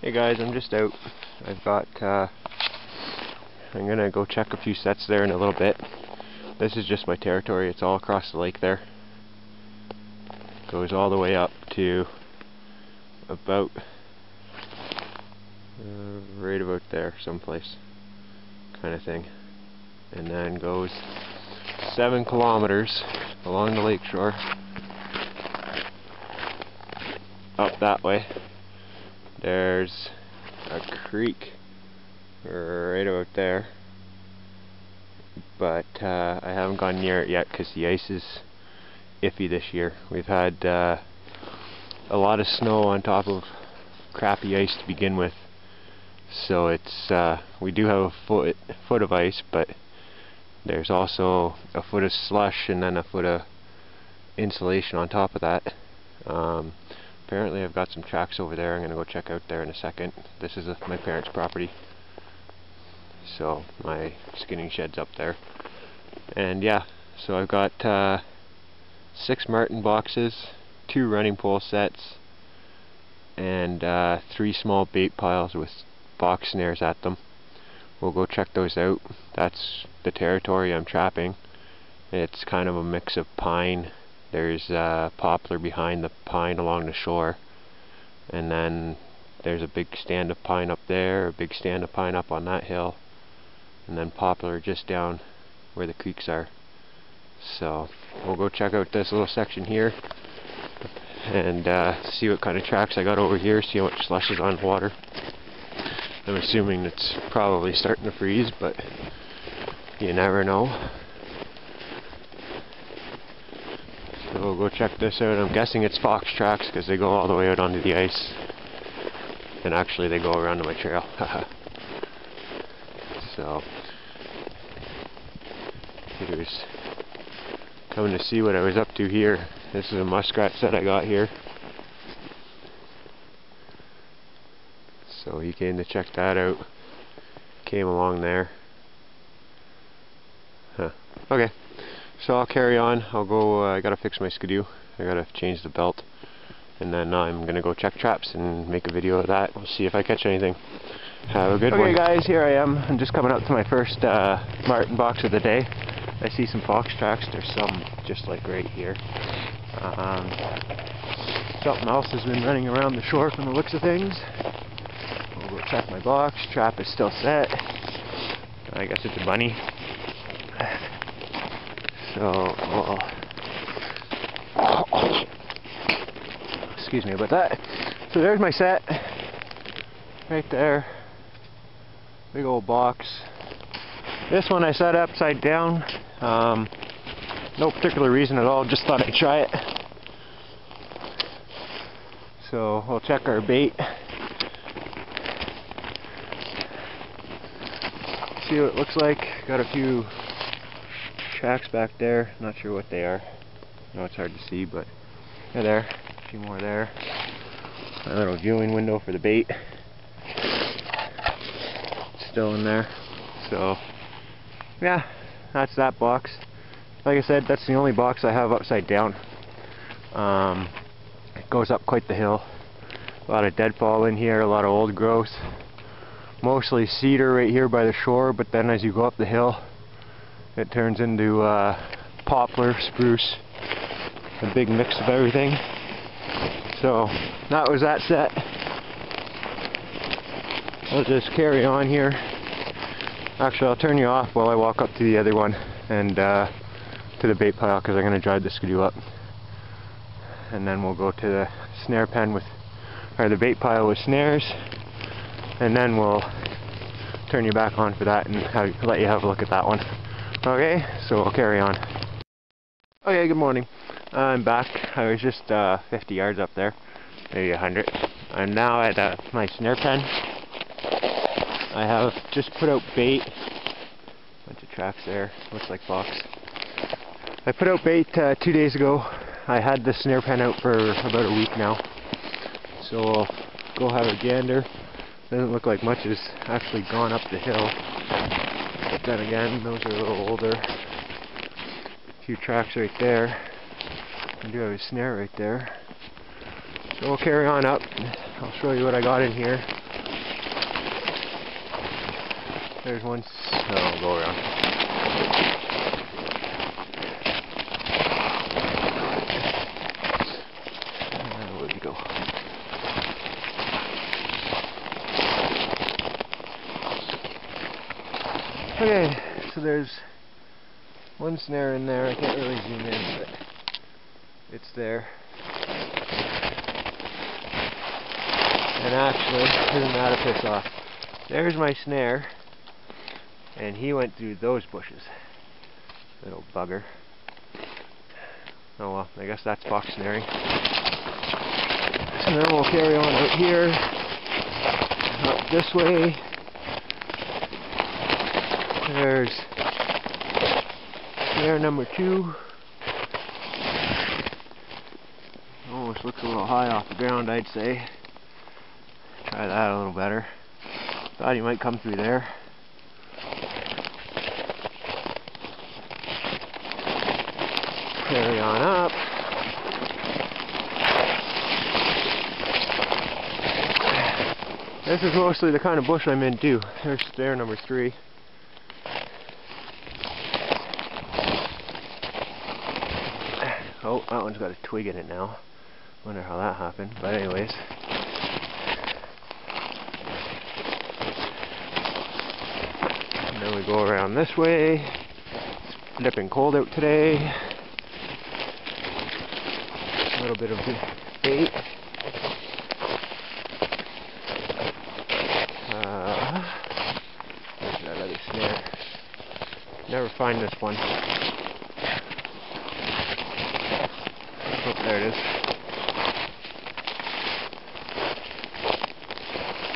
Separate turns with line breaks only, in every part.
Hey guys, I'm just out. I've got, I'm gonna go check a few sets there in a little bit. This is just my territory. It's all across the lake there. Goes all the way up to about, right about there someplace, kind of thing. And then goes 7 kilometers along the lake shore, up that way. There's a creek right out there, but I haven't gone near it yet because the ice is iffy this year. We've had a lot of snow on top of crappy ice to begin with, so it's we do have a foot of ice, but there's also a foot of slush and then a foot of insulation on top of that. Apparently I've got some tracks over there. I'm going to go check out there in a second. This is my parents' property, so my skinning shed's up there. And yeah, so I've got 6 marten boxes, 2 running pole sets, and 3 small bait piles with box snares at them. We'll go check those out. That's the territory I'm trapping. It's kind of a mix of pine. There's poplar behind the pine along the shore, and then there's a big stand of pine up there, a big stand of pine up on that hill, and then poplar just down where the creeks are. So we'll go check out this little section here and see what kind of tracks I got over here, see how much slush is on the water. I'm assuming it's probably starting to freeze, but you never know. So we'll go check this out. I'm guessing it's fox tracks because they go all the way out onto the ice, and actually they go around to my trail. So here's coming to see what I was up to here. This is a muskrat set I got here, so he came to check that out. Came along there. Okay. So I'll carry on. I'll go, I gotta fix my skidoo. I gotta change the belt. And then I'm gonna go check traps and make a video of that. We'll see if I catch anything. Have a good one. Okay guys, here I am. I'm just coming up to my first marten box of the day. I see some fox tracks. There's some just like right here. Something else has been running around the shore from the looks of things. We'll go check my box. Trap is still set. I guess it's a bunny. So, excuse me about that. So there's my set, right there, big old box. This one I set upside down, no particular reason at all, just thought I'd try it. So we'll check our bait, see what it looks like. Got a few tracks back there, not sure what they are. I know it's hard to see, but they're there. A few more there. My little viewing window for the bait, still in there. So yeah, that's that box. Like I said, that's the only box I have upside down. It goes up quite the hill. A lot of deadfall in here, a lot of old growth. Mostly cedar right here by the shore, but then as you go up the hill, it turns into poplar, spruce, a big mix of everything. So that was that set. I'll just carry on here. Actually, I'll turn you off while I walk up to the other one and to the bait pile, because I'm going to drive the skidoo up. And then we'll go to the snare pen with, or the bait pile with snares, and then we'll turn you back on for that and let you have a look at that one. Okay, so we'll carry on. Okay, good morning. I'm back. I was just 50 yards up there, maybe 100. I'm now at my snare pen. I have just put out bait. Bunch of tracks there. Looks like fox. I put out bait 2 days ago. I had the snare pen out for about a week now. So I'll go have a gander. Doesn't look like much has actually gone up the hill. But then again, those are a little older. A few tracks right there. I do have a snare right there. So we'll carry on up. I'll show you what I got in here. There's one. Oh, I'll go around. Where'd you go? Okay, so there's one snare in there. I can't really zoom in, but it's there. And actually, isn't that a piss off? There's my snare, and he went through those bushes. Little bugger. Oh well, I guess that's fox snaring. And then we'll carry on out here, up this way. There's snare number 2. Almost looks a little high off the ground, I'd say. Try that a little better. Thought he might come through there. Carry on up. This is mostly the kind of bush I'm in too. There's snare number 3. Oh, that one's got a twig in it now. Wonder how that happened, but anyways. And then we go around this way. It's nipping cold out today. A little bit of bait. There's that other snare. Never find this one. Oh, there it is.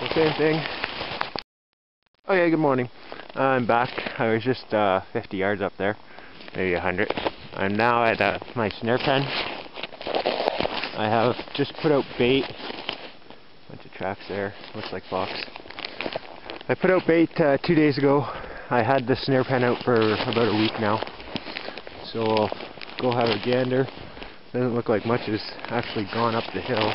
Well, same thing. Okay, good morning. I'm back. I was just 50 yards up there, maybe 100. I'm now at my snare pen. I have just put out bait. Bunch of tracks there. Looks like fox. I put out bait 2 days ago. I had the snare pen out for about a week now. So I'll go have a gander. Doesn't look like much has actually gone up the hill.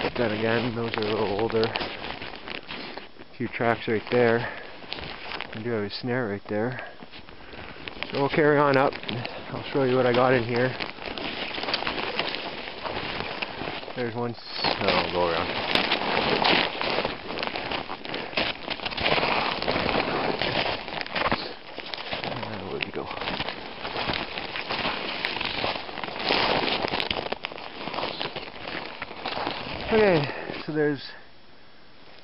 But then again, those are a little older. A few tracks right there. I do have a snare right there. So we'll carry on up. I'll show you what I got in here. There's one. Oh, I'll go around. Where'd you go? Okay, so there's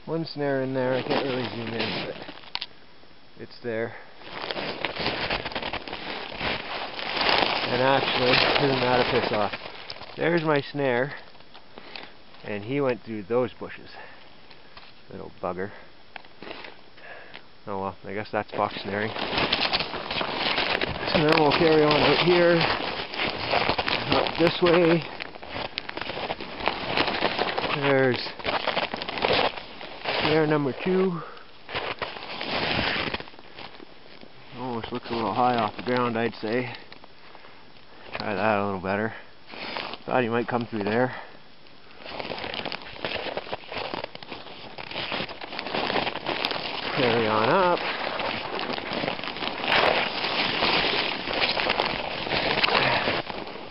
one snare in there. I can't really zoom in, but it's there. And actually, isn't that a piss off? There's my snare, and he went through those bushes. Little bugger. Oh well, I guess that's fox snaring. So then we'll carry on out here, up this way. There's snare number 2. Almost looks a little high off the ground, I'd say. Try that a little better. Thought he might come through there. Carry on up.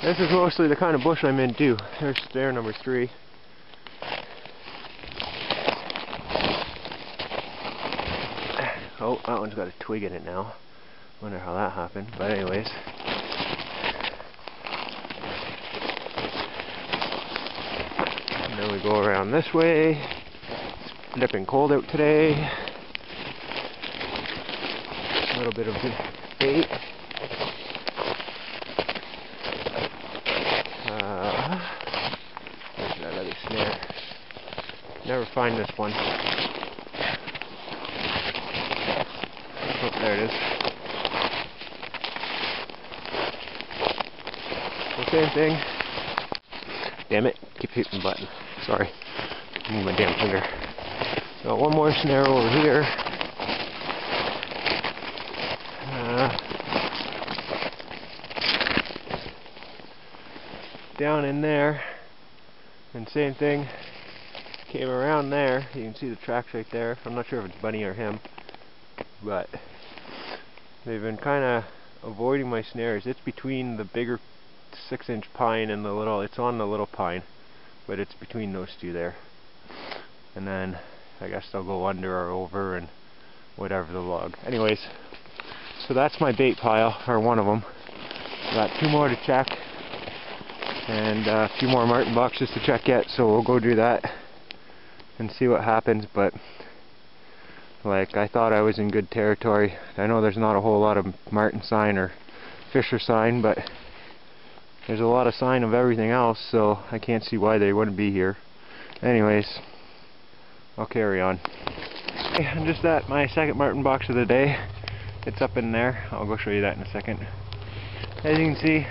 This is mostly the kind of bush I'm in too. There's snare number 3. Oh, that one's got a twig in it now. Wonder how that happened, but anyways. And then we go around this way. It's nipping cold out today. A little bit of bait. There's that other snare. Never find this one. Oh, there it is. Well, same thing. Damn it, keep hitting the button. Sorry. Move my damn finger. Got one more snare over here. Down in there. And same thing. Came around there. You can see the tracks right there. I'm not sure if it's Bunny or him. but they've been kind of avoiding my snares. It's between the bigger 6-inch pine and the little, it's on the little pine, but it's between those two there. And then I guess they'll go under or over and whatever the log. Anyways, so that's my bait pile, or one of them. Got 2 more to check, and a few more marten boxes to check yet, so we'll go do that and see what happens. But like, I thought I was in good territory. I know there's not a whole lot of marten sign or fisher sign, but there's a lot of sign of everything else, so I can't see why they wouldn't be here. Anyways, I'll carry on. Okay, I'm just at my second marten box of the day. It's up in there. I'll go show you that in a second. As you can see,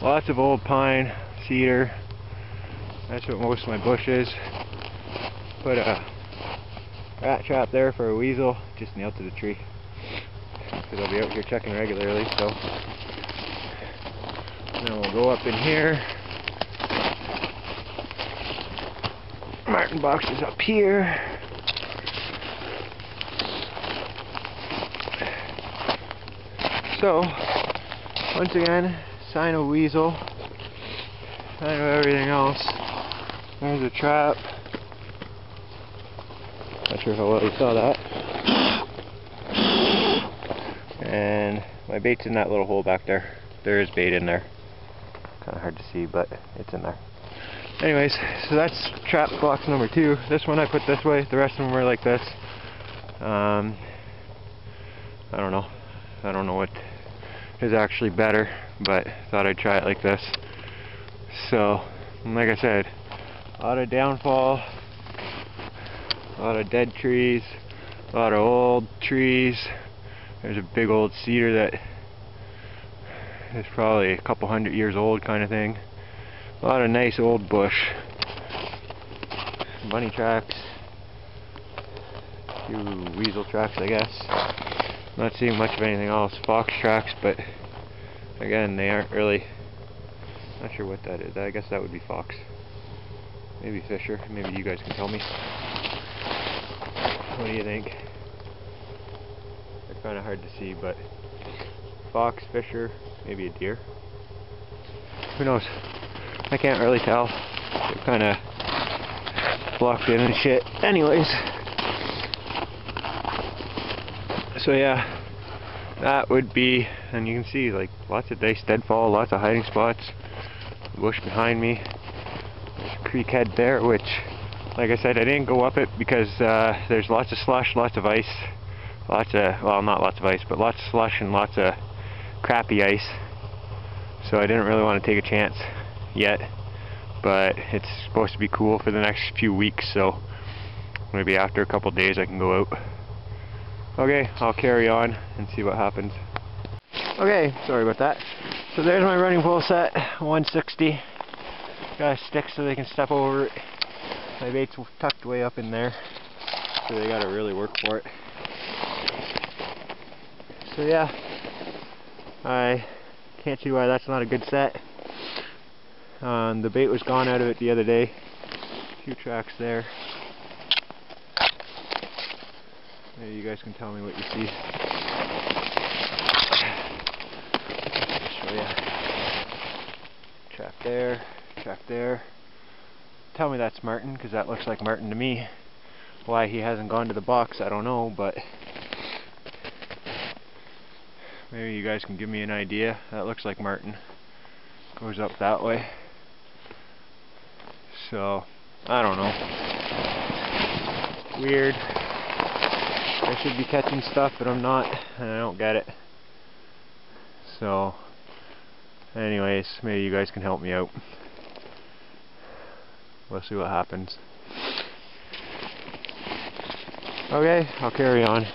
lots of old pine, cedar. That's what most of my bush is. Put a rat trap there for a weasel, just nailed to the tree, because I'll be out here checking regularly. So then we'll go up in here. Marten box is up here. So once again, sign of weasel, sign of everything else. There's a trap. Not sure how well you saw that. And my bait's in that little hole back there. There is bait in there. Kind of hard to see, but it's in there. Anyways, so that's trap box number 2. This one I put this way. The rest of them were like this. I don't know. I don't know what is actually better, but thought I'd try it like this. So, like I said, a lot of downfall, a lot of dead trees, a lot of old trees. There's a big old cedar that is probably a couple 100 years old, kind of thing. A lot of nice old bush. Bunny tracks, a few weasel tracks, I guess. Not seeing much of anything else. Fox tracks, but again, they aren't really, not sure what that is. I guess that would be fox. Maybe fisher. Maybe you guys can tell me. What do you think? They're kind of hard to see, but fox, fisher, maybe a deer. Who knows? I can't really tell. They're kind of blocked in and shit. Anyways. So yeah, that would be, and you can see like lots of nice deadfall, lots of hiding spots. Bush behind me. There's a creek head there, which, like I said, I didn't go up it because there's lots of slush, lots of ice, lots of, well, not lots of ice, but lots of slush and lots of crappy ice. So I didn't really want to take a chance yet, but it's supposed to be cool for the next few weeks, so maybe after a couple days I can go out. Okay, I'll carry on and see what happens. Okay, sorry about that. So there's my running pole set, 160. Got a stick so they can step over it. My bait's tucked way up in there, so they gotta really work for it. So yeah, I can't see why that's not a good set. The bait was gone out of it the other day. A few tracks there. Maybe you guys can tell me what you see. Show ya. Trap there, trap there. Tell me that's marten, because that looks like marten to me. Why he hasn't gone to the box, I don't know, but maybe you guys can give me an idea. That looks like marten. Goes up that way. So, I don't know. Weird. I should be catching stuff, but I'm not, and I don't get it. So, anyways, maybe you guys can help me out. We'll see what happens. Okay, I'll carry on.